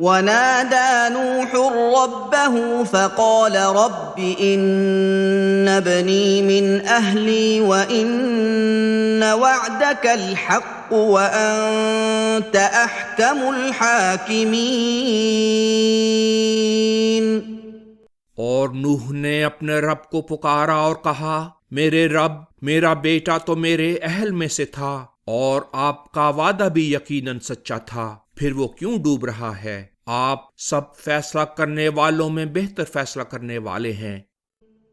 ونادى نوح ربه فقال رب إن ابني من أهلي وإن وعدك الحق وأنت أحكم الحاكمين۔ اور نوح نے اپنے رب کو پکارا اور کہا، میرے رب، میرا بیٹا تو میرے اہل میں سے تھا اور آپ کا وعدہ بھی یقیناً سچا تھا، پھر وہ کیوں ڈوب رہا ہے؟ آپ سب فیصلہ کرنے والوں میں بہتر فیصلہ کرنے والے ہیں۔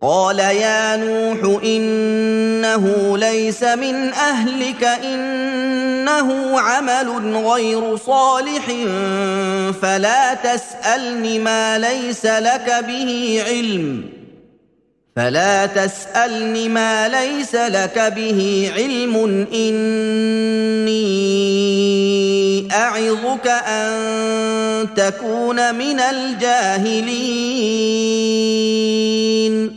قال يا نوح إنه ليس من أهلك إنه عمل غير صالح فلا تسألني ما ليس لك به علم إني أعظك أن تكون من الجاهلين۔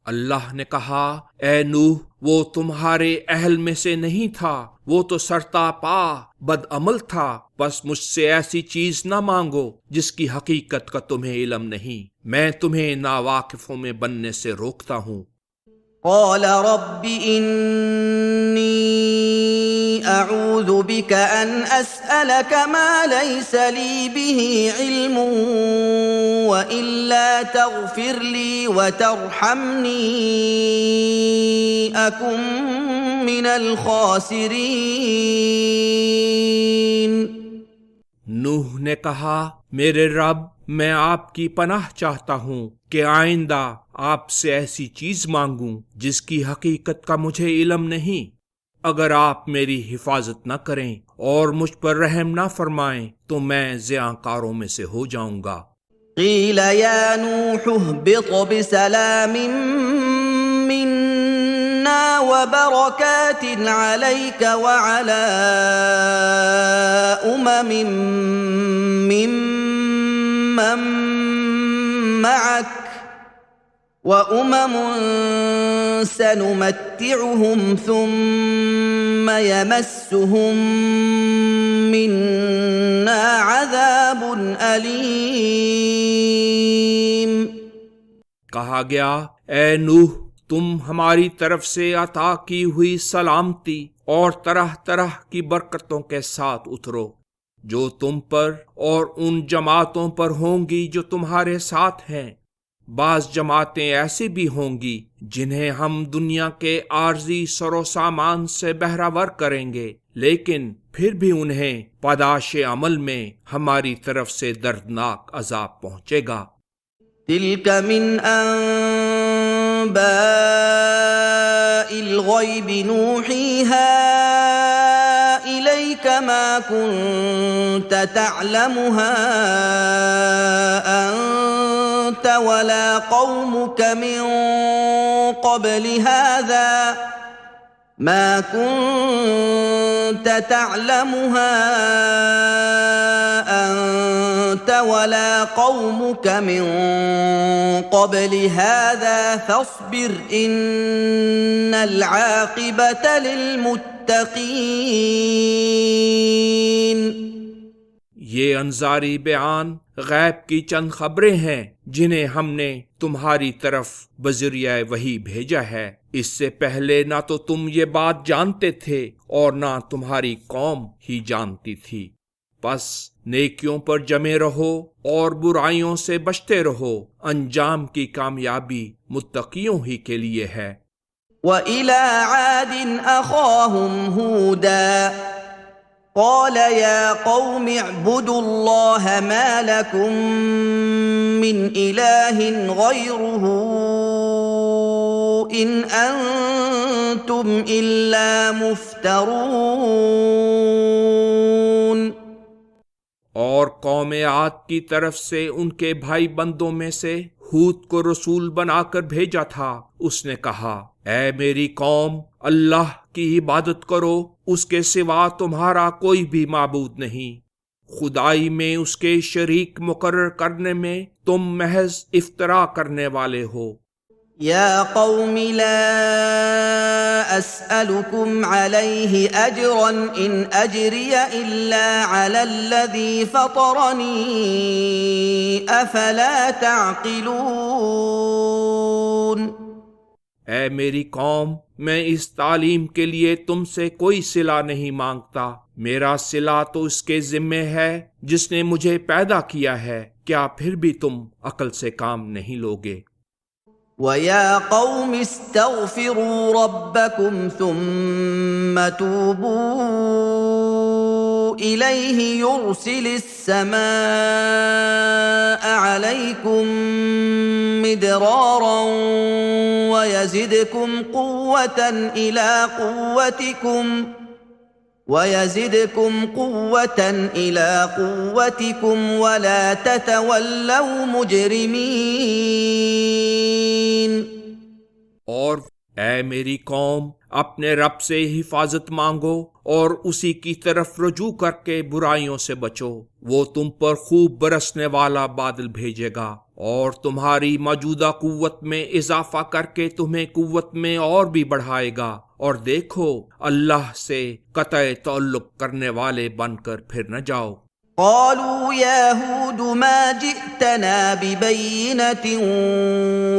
اللہ نے کہا، اے نوح، وہ تمہارے اہل میں سے نہیں تھا، وہ تو سرتا پا بد عمل تھا، بس مجھ سے ایسی چیز نہ مانگو جس کی حقیقت کا تمہیں علم نہیں، میں تمہیں ناواقفوں میں بننے سے روکتا ہوں۔ قال رب إني أعوذ بك أن أسألك ما ليس لي به علم وإلا تغفر لي وترحمني أكن من الخاسرين۔ نوح نے کہا، میرے رب، میں آپ کی پناہ چاہتا ہوں کہ آئندہ آپ سے ایسی چیز مانگوں جس کی حقیقت کا مجھے علم نہیں۔ اگر آپ میری حفاظت نہ کریں اور مجھ پر رحم نہ فرمائیں تو میں زیانکاروں میں سے ہو جاؤں گا۔ قیل یا نوح اهبط بسلام منا وبركات عليك وعلى ممن معك وأمم سنمتعهم ثم يمسهم منا عذاب أليم۔ کہا گیا، اے نوح، تم ہماری طرف سے عطا کی ہوئی سلامتی اور طرح طرح کی برکتوں کے ساتھ اترو، جو تم پر اور ان جماعتوں پر ہوں گی جو تمہارے ساتھ ہیں۔ بعض جماعتیں ایسی بھی ہوں گی جنہیں ہم دنیا کے عارضی سر و سامان سے بہرہ کریں گے، لیکن پھر بھی انہیں پاداش عمل میں ہماری طرف سے دردناک عذاب پہنچے گا۔ تلك من أنباء الغيب نوحيها إليك ما كنت تعلمها أنت ولا قومك من قبل هذا فاصبر إن العاقبة للمتقين۔ یہ انظاری بیان غیب کی چند خبریں ہیں جنہیں ہم نے تمہاری طرف بذریعہ وحی بھیجا ہے۔ اس سے پہلے نہ تو تم یہ بات جانتے تھے اور نہ تمہاری قوم ہی جانتی تھی، پس نیکیوں پر جمے رہو اور برائیوں سے بچتے رہو، انجام کی کامیابی متقیوں ہی کے لیے ہے۔ وَإِلَىٰ عَادٍ أَخَاهُمْ هُودًا قَالَ يَا قَوْمِ اعْبُدُوا اللَّهَ مَا لَكُم مِّنْ إِلَٰهٍ غَيْرُهُ إِنْ أَنتُمْ إِلَّا مُفْتَرُونَ۔ اور قوم عاد کی طرف سے ان کے بھائی بندوں میں سے ہود کو رسول بنا کر بھیجا تھا، اس نے کہا، اے میری قوم، اللہ کی عبادت کرو، اس کے سوا تمہارا کوئی بھی معبود نہیں، خدائی میں اس کے شریک مقرر کرنے میں تم محض افترا کرنے والے ہو۔ يا قوم لا أسألكم عليه أجرا إن أجري إلا على الذي فطرني أفلا تعقلون اے میری قوم، میں اس تعلیم کے لیے تم سے کوئی صلہ نہیں مانگتا، میرا صلہ تو اس کے ذمے ہے جس نے مجھے پیدا کیا ہے، کیا پھر بھی تم عقل سے کام نہیں لوگے؟ وَيَا قَوْمِ اسْتَغْفِرُوا رَبَّكُمْ ثُمَّ تُوبُوا إِلَيْهِ يُرْسِلِ السَّمَاءَ عَلَيْكُمْ مِدْرَارًا وَيَزِدْكُمْ قُوَّةً إِلَىٰ قُوَّتِكُمْ وَلَا تَتَوَلَّوْا مُجْرِمِينَ اور اے میری قوم، اپنے رب سے حفاظت مانگو اور اسی کی طرف رجوع کر کے برائیوں سے بچو، وہ تم پر خوب برسنے والا بادل بھیجے گا اور تمہاری موجودہ قوت میں اضافہ کر کے تمہیں قوت میں اور بھی بڑھائے گا، اور دیکھو اللہ سے قطع تعلق کرنے والے بن کر پھر نہ جاؤ۔ قالوا يا هود ما جئتنا ببينة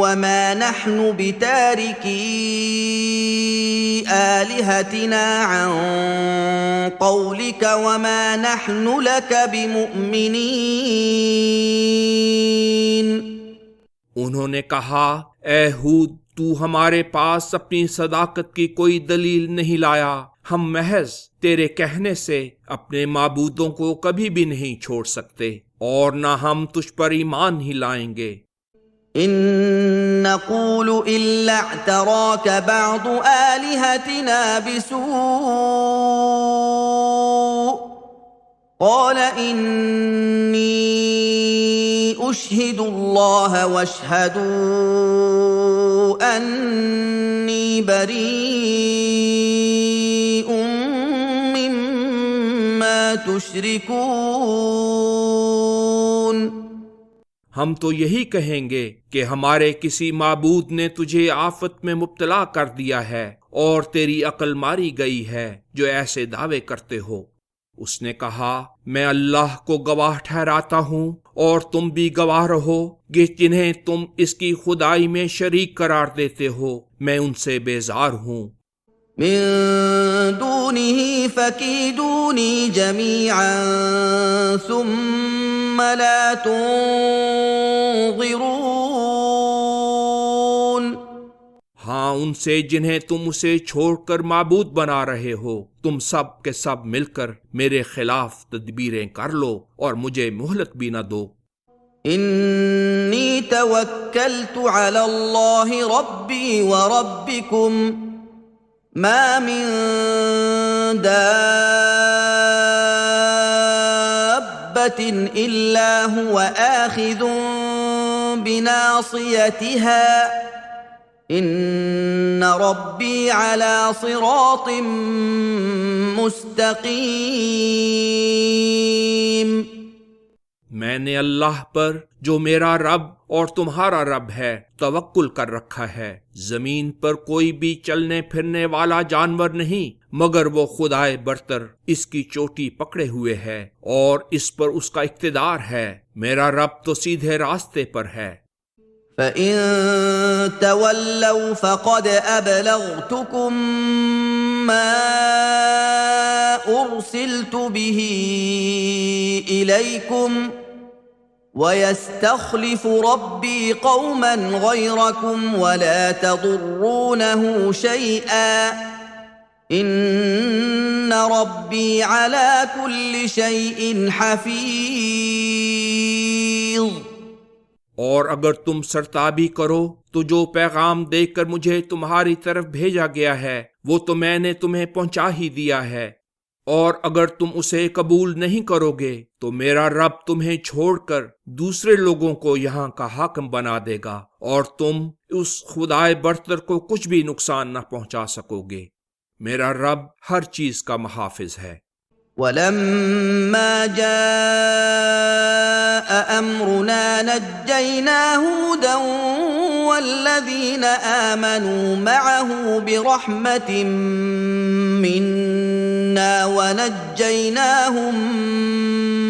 وما نحن بتاركي آلهتنا عن قولك وما نحن لك بمؤمنين۔ انہوں نے کہا، اے ہود، تو ہمارے پاس اپنی صداقت کی کوئی دلیل نہیں لایا، ہم محض تیرے کہنے سے اپنے معبودوں کو کبھی بھی نہیں چھوڑ سکتے، اور نہ ہم تجھ پر ایمان ہی لائیں گے۔ إن نقول إلا اعتراك بعض آلهتنا بسوء قال إني أشهد الله واشهدوا أني بريء مما تشركون۔ ہم تو یہی کہیں گے کہ ہمارے کسی معبود نے تجھے آفت میں مبتلا کر دیا ہے اور تیری عقل ماری گئی ہے جو ایسے دعوے کرتے ہو۔ اس نے کہا، میں اللہ کو گواہ ٹھہراتا ہوں اور تم بھی گواہ رہو کہ جنہیں تم اس کی خدائی میں شریک قرار دیتے ہو میں ان سے بیزار ہوں۔ من دونه فكيدوني جميعا ثم لا تنظرون۔ ہاں، ان سے جنہیں تم اسے چھوڑ کر معبود بنا رہے ہو، تم سب کے سب مل کر میرے خلاف تدبیریں کر لو اور مجھے مہلت بھی نہ دو۔ انی توکلت علی اللہ ربی وربکم ما من دابة إلا هو آخذ بناصيتها إن ربي على صراط مستقيم۔ میں نے اللہ پر جو میرا رب اور تمہارا رب ہے توکل کر رکھا ہے، زمین پر کوئی بھی چلنے پھرنے والا جانور نہیں مگر وہ خدائے برتر اس کی چوٹی پکڑے ہوئے ہے اور اس پر اس کا اقتدار ہے، میرا رب تو سیدھے راستے پر ہے۔ فَإِن تَوَلَّوْا فَقَدْ أَبْلَغْتُكُم مَّا أُرْسِلْتُ بِهِ إِلَيْكُمْ وَيَسْتَخْلِفُ رَبِّي قَوْمًا غَيْرَكُمْ وَلَا تَضُرُّونَهُ شَيْئًا إِنَّ رَبِّي عَلَى كُلِّ شَيْءٍ حَفِيظٌ۔ اور اگر تم سرتابی کرو تو جو پیغام دے کر مجھے تمہاری طرف بھیجا گیا ہے وہ تو میں نے تمہیں پہنچا ہی دیا ہے، اور اگر تم اسے قبول نہیں کرو گے تو میرا رب تمہیں چھوڑ کر دوسرے لوگوں کو یہاں کا حاکم بنا دے گا اور تم اس خدائے برتر کو کچھ بھی نقصان نہ پہنچا سکو گے، میرا رب ہر چیز کا محافظ ہے۔ وَلَمَّا جَاءَ أَمْرُنَا نَجَّيْنَا هُودًا والذين آمنوا معه برحمة منا ونجيناهم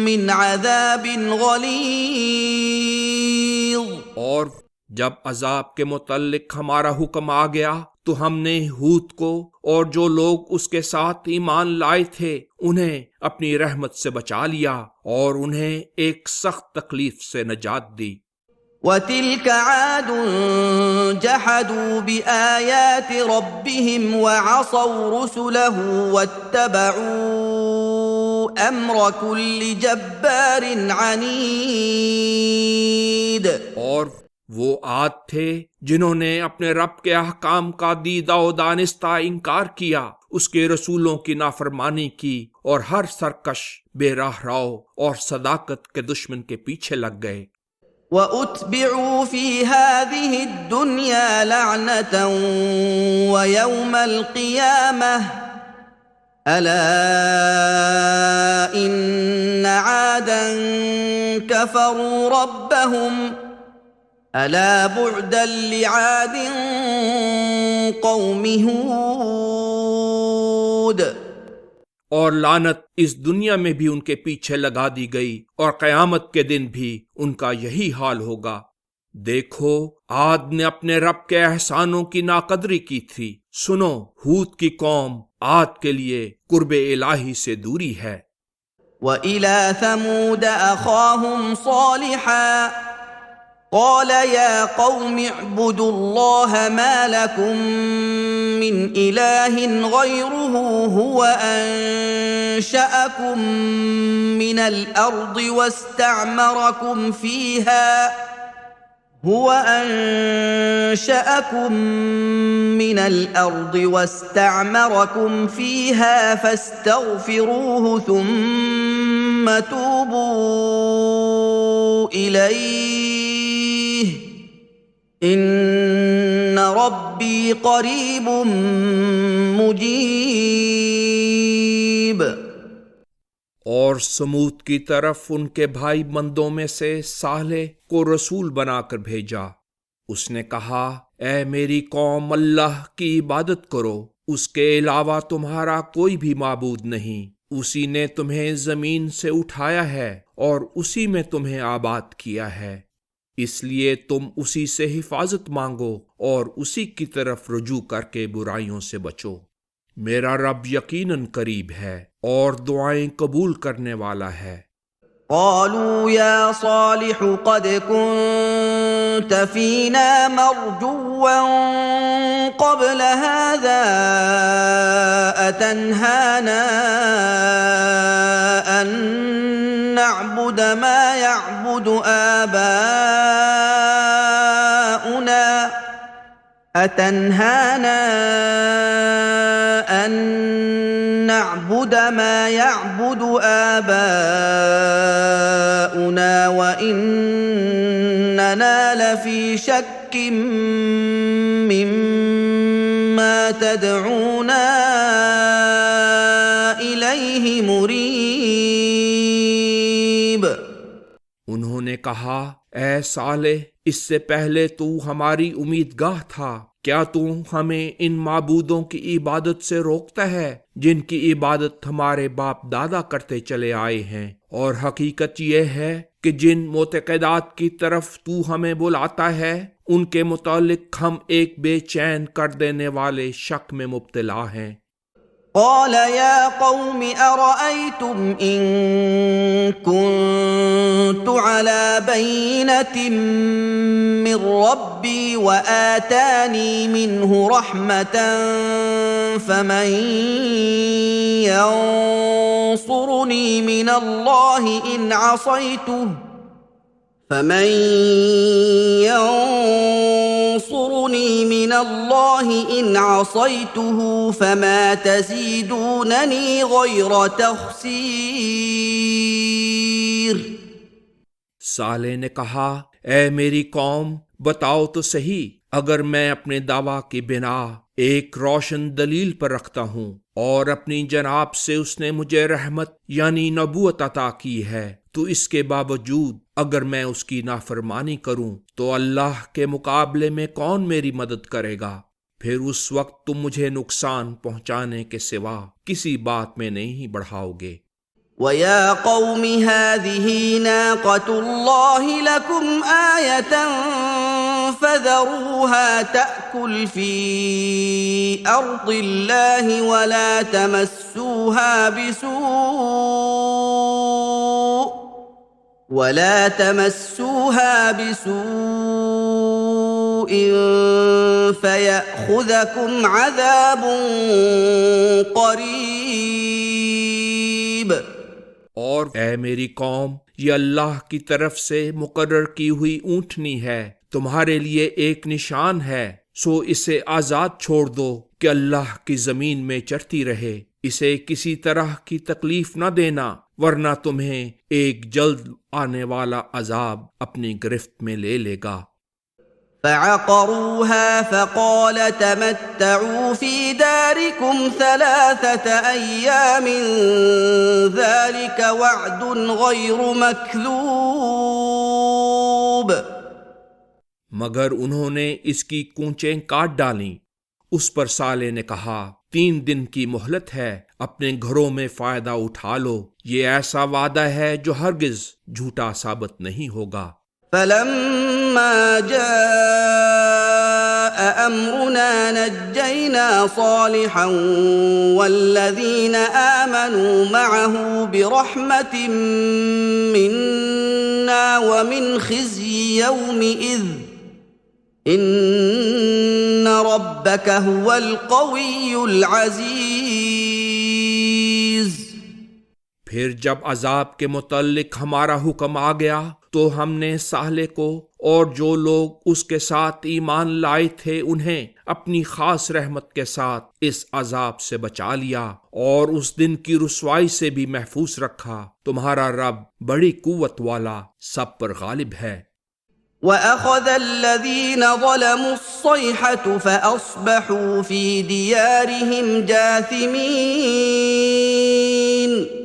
من عذاب غلیظ۔ اور جب عذاب کے متعلق ہمارا حکم آ گیا تو ہم نے ہود کو اور جو لوگ اس کے ساتھ ایمان لائے تھے انہیں اپنی رحمت سے بچا لیا اور انہیں ایک سخت تکلیف سے نجات دی۔ وَتِلْكَ عَادٌ جَحَدُوا بِآيَاتِ رَبِّهِمْ وَعَصَوْا رُسُلَهُ وَاتَّبَعُوا أَمْرَ كُلِّ جَبَّارٍ عَنِيدٍ۔ اور وہ عاد تھے جنہوں نے اپنے رب کے احکام کا دیدہ و دانستہ انکار کیا، اس کے رسولوں کی نافرمانی کی اور ہر سرکش، بے راہ رو اور صداقت کے دشمن کے پیچھے لگ گئے۔ وَأُتْبِعُوا فِي هَذِهِ الدُّنْيَا لَعْنَةً وَيَوْمَ الْقِيَامَةِ أَلَا إِنَّ عَادًا كَفَرُوا رَبَّهُمْ أَلَا بُعْدًا لِعَادٍ قَوْمِ هُودٍ۔ اور لعنت اس دنیا میں بھی ان کے پیچھے لگا دی گئی اور قیامت کے دن بھی ان کا یہی حال ہوگا۔ دیکھو، عاد نے اپنے رب کے احسانوں کی ناقدری کی تھی۔ سنو، ہود کی قوم عاد کے لیے قرب الہی سے دوری ہے۔ وَإِلَى ثَمُودَ أَخَاهُمْ صَالِحًا قَالَ يَا قَوْمِ اعْبُدُوا اللَّهَ مَا لَكُمْ مِنْ إِلَٰهٍ غَيْرُهُ هُوَ أَنشَأَكُم مِّنَ الْأَرْضِ وَاسْتَعْمَرَكُمْ فِيهَا فَاسْتَغْفِرُوهُ ثُمَّ تُوبُوا إِلَيْهِ إِنَّ رَبِّي قَرِيبٌ مُجِيبٌ۔ اور سمود کی طرف ان کے بھائی بندوں میں سے صالح کو رسول بنا کر بھیجا۔ اس نے کہا، اے میری قوم، اللہ کی عبادت کرو، اس کے علاوہ تمہارا کوئی بھی معبود نہیں۔ اسی نے تمہیں زمین سے اٹھایا ہے اور اسی میں تمہیں آباد کیا ہے، اس لیے تم اسی سے حفاظت مانگو اور اسی کی طرف رجوع کر کے برائیوں سے بچو۔ میرا رب یقیناً قریب ہے اور دعائیں قبول کرنے والا ہے۔ قالوا يا صالح قد كنت فينا مرجوا قبل هذا أتنهانا أن نعبد ما يعبد آباؤنا وَإِنَّنَا لَفِي شَكٍّ مِّمَّا تَدْعُونَا إِلَيْهِ مُرِيبٍ۔ انہوں نے کہا، اے صالح، اس سے پہلے تو ہماری امیدگاہ تھا، کیا تو ہمیں ان معبودوں کی عبادت سے روکتا ہے جن کی عبادت ہمارے باپ دادا کرتے چلے آئے ہیں؟ اور حقیقت یہ ہے کہ جن معتقدات کی طرف تو ہمیں بلاتا ہے ان کے متعلق ہم ایک بے چین کر دینے والے شک میں مبتلا ہیں۔ قال يا قوم أرأيتم إن كنت على بينة من ربي وآتاني منه رحمة فمن ينصرني من الله إن عصيته فما تزيدونني غير تخسير۔ صالح نے کہا، اے میری قوم، بتاؤ تو صحیح، اگر میں اپنے دعویٰ کی بنا ایک روشن دلیل پر رکھتا ہوں اور اپنی جناب سے اس نے مجھے رحمت یعنی نبوت عطا کی ہے، تو اس کے باوجود اگر میں اس کی نافرمانی کروں تو اللہ کے مقابلے میں کون میری مدد کرے گا؟ پھر اس وقت تم مجھے نقصان پہنچانے کے سوا کسی بات میں نہیں بڑھاؤ گے۔ وَيَا قَوْمِ هَٰذِهِ نَاقَةُ اللَّهِ لَكُمْ آيَةً فَذَرُوهَا تَأْكُلْ فِي أَرْضِ اللَّهِ وَلَا تَمَسُّوهَا بِسُوءٍ فَيَأْخُذَكُمْ عَذَابٌ قَرِيبٌ۔ اور اے میری قوم، یہ اللہ کی طرف سے مقرر کی ہوئی اونٹنی ہے، تمہارے لیے ایک نشان ہے، سو اسے آزاد چھوڑ دو کہ اللہ کی زمین میں چرتی رہے، اسے کسی طرح کی تکلیف نہ دینا، ورنہ تمہیں ایک جلد آنے والا عذاب اپنی گرفت میں لے لے گا۔ فعقروها فقال تمتعوا في داركم 3 أيام ذلك وعد غير مكذوب۔ مگر انہوں نے اس کی کونچیں کاٹ ڈالیں۔ اس پر صالح نے کہا 3 دن کی مہلت ہے، اپنے گھروں میں فائدہ اٹھا لو، یہ ایسا وعدہ ہے جو ہرگز جھوٹا ثابت نہیں ہوگا۔ فلما جاء أمرنا نجينا صالحا والذين آمنوا معه برحمة منا ومن خزي يومئذ إن ربك هو القوي العزيز۔ پھر جب عذاب کے متعلق ہمارا حکم آ گیا تو ہم نے صالح کو اور جو لوگ اس کے ساتھ ایمان لائے تھے انہیں اپنی خاص رحمت کے ساتھ اس عذاب سے بچا لیا اور اس دن کی رسوائی سے بھی محفوظ رکھا۔ تمہارا رب بڑی قوت والا، سب پر غالب ہے۔ وَأَخَذَ الَّذِينَ ظَلَمُوا الصَّيْحَةُ فَأَصْبَحُوا فِي دِيَارِهِمْ جَاثِمِينَ۔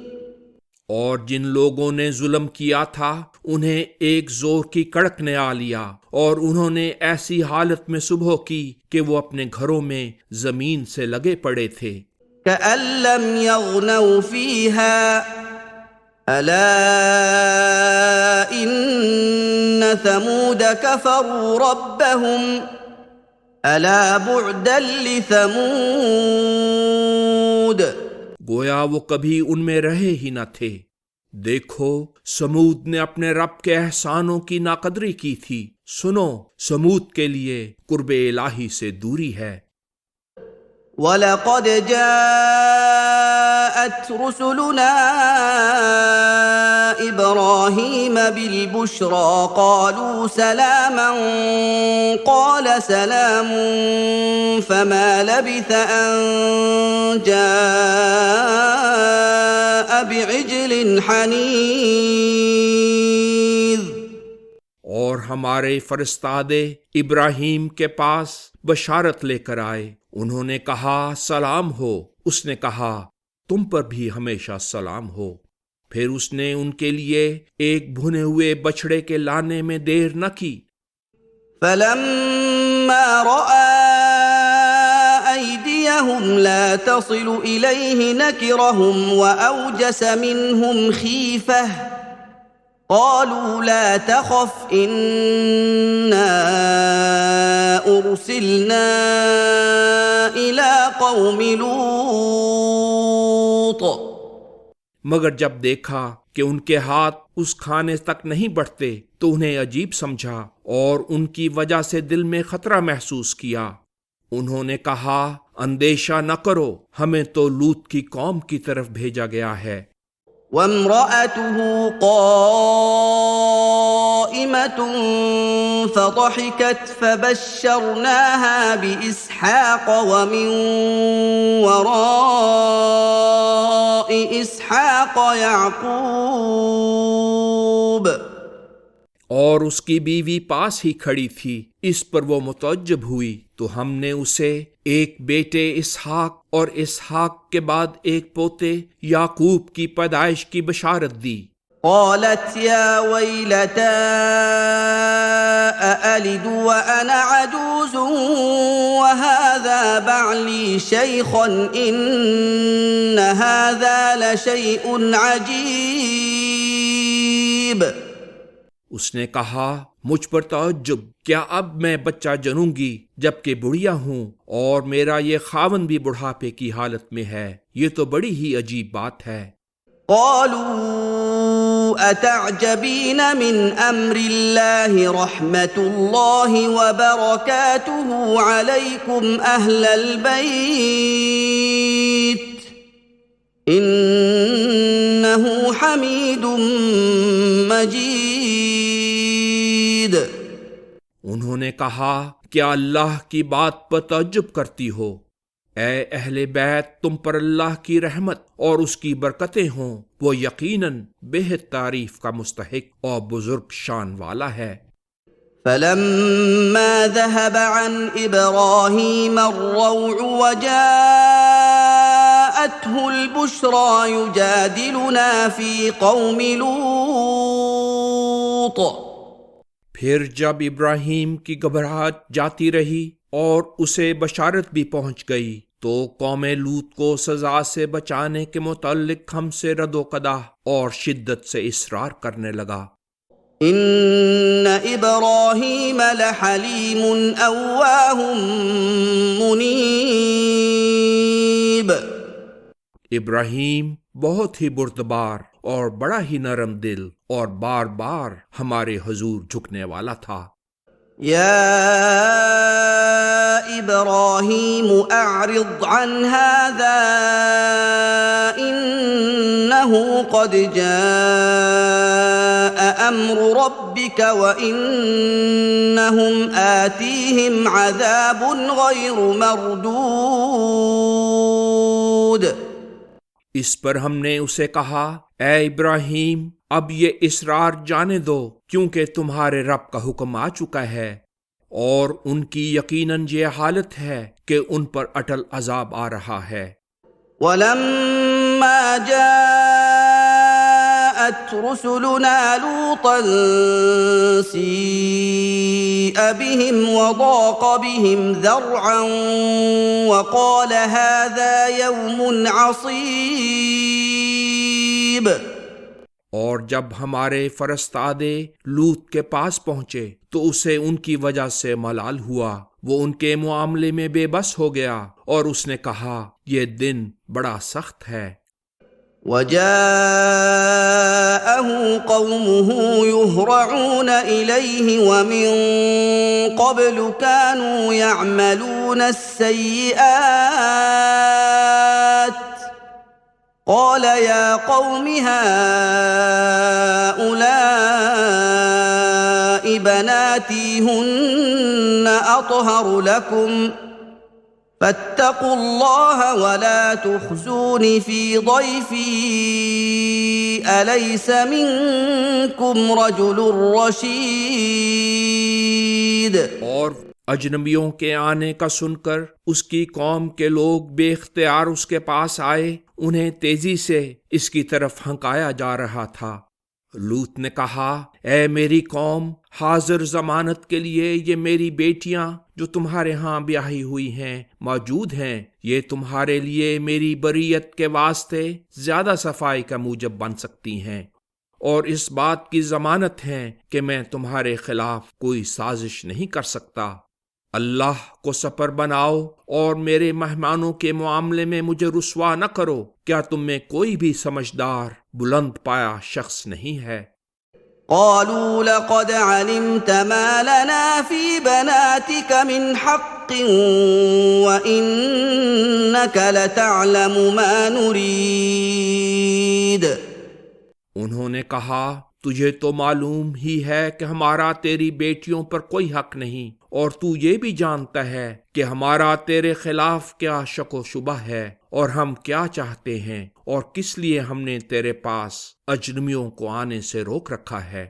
اور جن لوگوں نے ظلم کیا تھا انہیں ایک زور کی کڑک نے آ لیا اور انہوں نے ایسی حالت میں صبح کی کہ وہ اپنے گھروں میں زمین سے لگے پڑے تھے۔ كَأَن لَّمْ يَغْنَوْا فِيهَا أَلَا إِنَّ ثَمُودَ كَفَرُوا رَبَّهُمْ أَلَا بُعْدًا لِّثَمُودَ۔ گویا وہ کبھی ان میں رہے ہی نہ تھے۔ دیکھو، سمود نے اپنے رب کے احسانوں کی ناقدری کی تھی، سنو، سمود کے لیے قرب الہی سے دوری ہے۔ وَلَقَدْ جَاءَتْ رُسُلُنَا إِبْرَاهِيمَ بِالْبُشْرَىٰ قَالُوا سَلَامًا قَالَ سَلَامٌ فَمَا لَبِثَ أَن جَاءَ بِعِجْلٍ حَنِيذٍ۔ اور ہمارے فرستادے ابراہیم کے پاس بشارت لے کر آئے، انہوں نے کہا سلام ہو، اس نے کہا تم پر بھی ہمیشہ سلام ہو۔ پھر اس نے ان کے لیے ایک بھنے ہوئے بچڑے کے لانے میں دیر نہ کی۔ فَلَمَّا رَأَىٰ أَيْدِيَهُمْ لَا تَصِلُ إِلَيْهِ نَكِرَهُمْ وَأَوْجَسَ مِنْهُمْ خِيفَةً قَالُوا لَا تَخَفْ إِنَّا أُرْسِلْنَا إِلَىٰ قَوْمِ لُوطٍ۔ مگر جب دیکھا کہ ان کے ہاتھ اس کھانے تک نہیں بڑھتے تو انہیں عجیب سمجھا اور ان کی وجہ سے دل میں خطرہ محسوس کیا۔ انہوں نے کہا اندیشہ نہ کرو، ہمیں تو لوط کی قوم کی طرف بھیجا گیا ہے۔ وَامْرَأَتُهُ قَائِمَةٌ فَضَحِكَتْ فَبَشَّرْنَاهَا بِإِسْحَاقَ وَمِن وَرَاءِ إِسْحَاقَ يَعْقُوبَ۔ اور اس کی بیوی پاس ہی کھڑی تھی، اس پر وہ متعجب ہوئی تو ہم نے اسے ایک بیٹے اسحاق اور اسحاق کے بعد ایک پوتے یعقوب کی پیدائش کی بشارت دی۔ قالت يا ويلتى أألد وأنا عجوز وهذا بعلي شيخا إن هذا لشيء عجيب۔ اس نے کہا مجھ پر تعجب، کیا اب میں بچہ جنوں گی جبکہ بڑھیا ہوں اور میرا یہ خاوند بھی بڑھاپے کی حالت میں ہے، یہ تو بڑی ہی عجیب بات ہے۔ قالوا أتعجبين من أمر الله رحمة الله وبركاته عليكم أهل البيت إنه حميد مجيد۔ انہوں نے کہا کیا اللہ کی بات پر تعجب کرتی ہو؟ اے اہل بیت، تم پر اللہ کی رحمت اور اس کی برکتیں ہوں، وہ یقیناً بہت تعریف کا مستحق اور بزرگ شان والا ہے۔ فلما ذهب عن إبراهيم الروع وجاءته البشرى يجادلنا في قوم لوط۔ پھر جب ابراہیم کی گھبراہٹ جاتی رہی اور اسے بشارت بھی پہنچ گئی تو قوم لوط کو سزا سے بچانے کے متعلق ہم سے رد و قدح اور شدت سے اصرار کرنے لگا۔ ان ابراہیم لحلیم اواہ منیب۔ ابراہیم بہت ہی بردبار اور بڑا ہی نرم دل اور بار بار ہمارے حضور جھکنے والا تھا۔ یا ابراہیم اعرض عن هذا انه قد جاء امر ربك وانهم آتيهم عذاب غير مردود۔ اس پر ہم نے اسے کہا اے ابراہیم اب یہ اصرار جانے دو، کیونکہ تمہارے رب کا حکم آ چکا ہے اور ان کی یقیناً یہ حالت ہے کہ ان پر اٹل عذاب آ رہا ہے۔ وَلَمَّا جَاءَتْ رُسُلُنَا لُوطًا سِيءَ بِهِمْ وَضَاقَ بِهِمْ ذَرْعًا وَقَالَ هَذَا يَوْمٌ عَصِيبٌ۔ اور جب ہمارے فرستادے لوط کے پاس پہنچے تو اسے ان کی وجہ سے ملال ہوا، وہ ان کے معاملے میں بے بس ہو گیا اور اس نے کہا یہ دن بڑا سخت ہے۔ وَجَاءَهُ قَوْمُهُ يُهْرَعُونَ إِلَيْهِ وَمِن قَبْلُ كَانُوا يَعْمَلُونَ السَّيِّئَاتِ قال يا قوم هؤلاء بناتي هن أطهر لكم فاتقوا الله ولا تخزوني في ضيفي أليس منكم رجل رشيد۔ اور اجنبیوں کے آنے کا سن کر اس کی قوم کے لوگ بے اختیار اس کے پاس آئے، انہیں تیزی سے اس کی طرف ہنکایا جا رہا تھا۔ لوط نے کہا اے میری قوم، حاضر ضمانت کے لیے یہ میری بیٹیاں جو تمہارے ہاں بیاہی ہوئی ہیں موجود ہیں، یہ تمہارے لیے میری بریت کے واسطے زیادہ صفائی کا موجب بن سکتی ہیں اور اس بات کی ضمانت ہے کہ میں تمہارے خلاف کوئی سازش نہیں کر سکتا۔ اللہ کو سپر بناؤ اور میرے مہمانوں کے معاملے میں مجھے رسوا نہ کرو، کیا تم میں کوئی بھی سمجھدار بلند پایا شخص نہیں ہے؟ قالوا لقد علمت ما لنا في بناتك من حق وإنك لتعلم ما نريد۔ انہوں نے کہا تجھے تو معلوم ہی ہے کہ ہمارا تیری بیٹیوں پر کوئی حق نہیں، اور تو یہ بھی جانتا ہے کہ ہمارا تیرے خلاف کیا شک و شبہ ہے اور ہم کیا چاہتے ہیں اور کس لیے ہم نے تیرے پاس اجنبیوں کو آنے سے روک رکھا ہے۔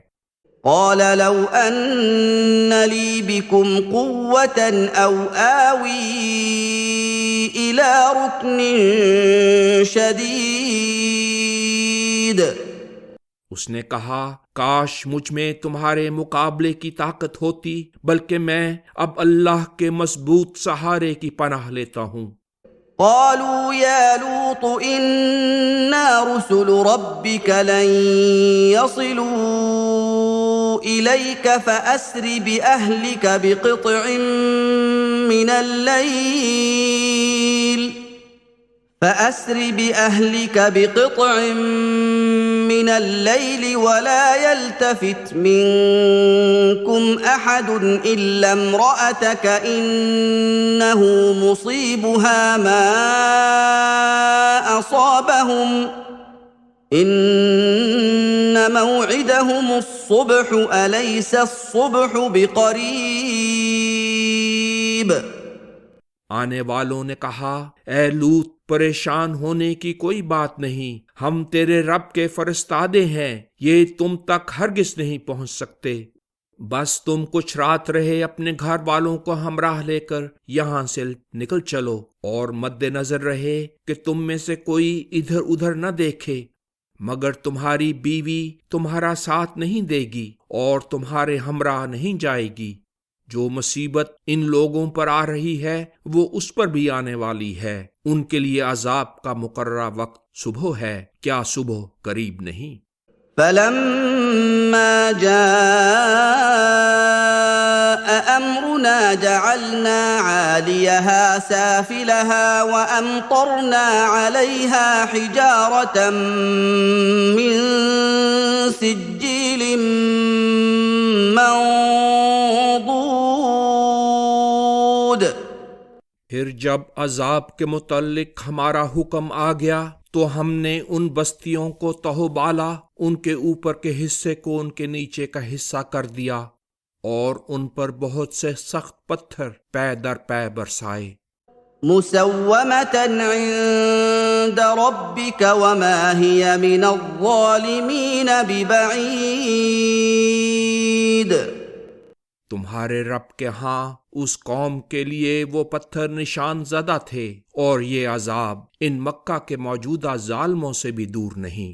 قال لو ان لي بكم قوة او آوي إلى ركن شديد اس نے کہا کاش مجھ میں تمہارے مقابلے کی طاقت ہوتی، بلکہ میں اب اللہ کے مضبوط سہارے کی پناہ لیتا ہوں۔ قالوا يا لوط إنا رسل ربك لن يصلوا إليك فأسر بأهلك بقطع من الليل ولا يلتفت منكم أحد إلا امرأتك إنه مصيبها ما أصابهم إن موعدهم الصبح أليس الصبح بقريب۔ آنے والوں نے کہا اے لوط پریشان ہونے کی کوئی بات نہیں، ہم تیرے رب کے فرستادے ہیں، یہ تم تک ہرگز نہیں پہنچ سکتے، بس تم کچھ رات رہے اپنے گھر والوں کو ہمراہ لے کر یہاں سے نکل چلو، اور مد نظر رہے کہ تم میں سے کوئی ادھر ادھر نہ دیکھے، مگر تمہاری بیوی تمہارا ساتھ نہیں دے گی اور تمہارے ہمراہ نہیں جائے گی۔ جو مصیبت ان لوگوں پر آ رہی ہے وہ اس پر بھی آنے والی ہے، ان کے لیے عذاب کا مقررہ وقت صبح ہے، کیا صبح قریب نہیں؟ فلما جاء أمرنا جعلنا عاليها سافلها وأمطرنا عليها حجارة من سجيل منضود۔ پھر جب عذاب کے متعلق ہمارا حکم آ گیا تو ہم نے ان بستیوں کو تہو بالا، ان کے اوپر کے حصے کو ان کے نیچے کا حصہ کر دیا، اور ان پر بہت سے سخت پتھر پے در پے برسائے۔ مسومة عند ربك وما هي من الظالمين ببعيد۔ تمہارے رب کے ہاں اس قوم کے لیے وہ پتھر نشان زدہ تھے، اور یہ عذاب ان مکہ کے موجودہ ظالموں سے بھی دور نہیں۔